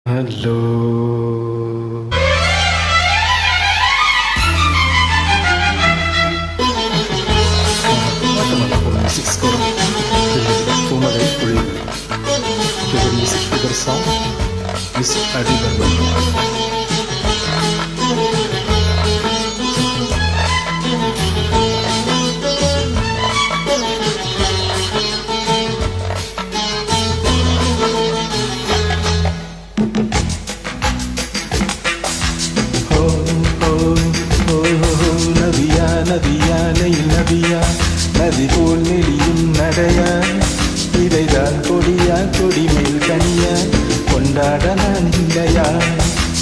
Hello. Music score. Pumagay Puri. Figure music, figure song. Music adi berbentuk. Nadiya நெயில் நதியா நதி போல் நெளியும் நடையா இதைதான் கொடியா கொடிமேல் கனியா கொண்டாட நான் இல்லையா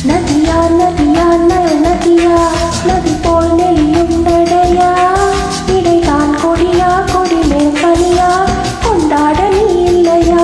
நதியா நதியா நெயில் நதியா நதி போல் நெளியும் நடையா இதைதான் கொடியா கொடிமேல் கனியா கொண்டாட நீ இல்லையா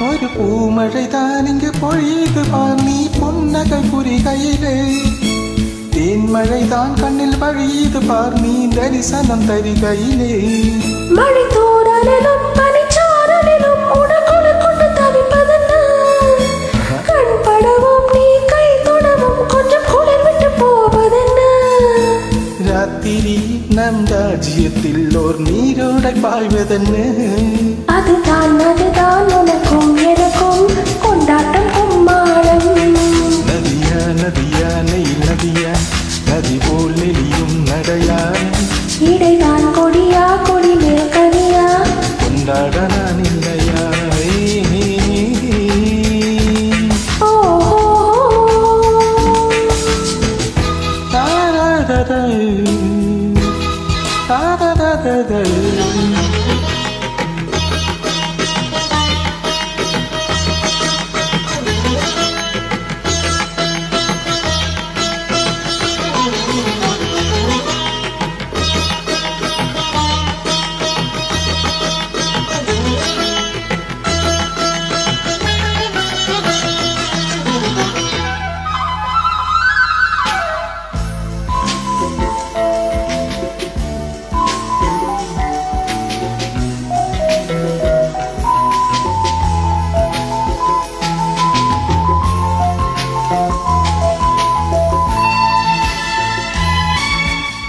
ஒரு பூமழைதான் இங்கு பொழியுது பார் நீ புன்னகை புரிகையிலே தேன்மழைதான் கண்ணில் வழியுது பார் நீ தரிசனம் தருகையிலே மழை தூரலிலும் பனிச்சாரலிலும் உனக்குள்ள கொண்டு தவிப்பதென்ன கண் படவும் நீ கை தொடவும் கொஞ்சம் குளிர் விட்டு போவதென்ன ராத்திரி நம் ராஜ்யத்தில் ஓர் நீரோடை பாய்வதென்ன அதுதான் உனக்கும் எனக்கும் கொண்டாட்டம் கும்மாளம் நதியா நதியா நெயில் நதியா நதி போல் நெளியும் நடையா இடைதான் கொடியா கொடிமேல் கனியா கொண்டாட நான் இல்லையா ஓ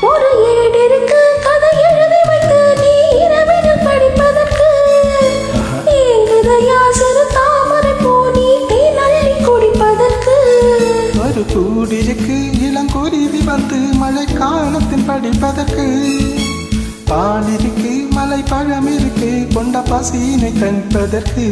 ஒரு ஏடிற்கு கதை எழுதி வைத்து நீ இரவினில் படிப்பதற்கு ஏங்குதையா சிறு தாமரை பூ நீ தேன் அள்ளி குடிப்பதற்கு ஒரு கூடிருக்கு இளங்குருவி வந்து மழை காலத்தில் படிப்பதற்கு பால் இருக்கு மலை பழம் இருக்கு கொண்ட பசியினை தணிப்பதற்கு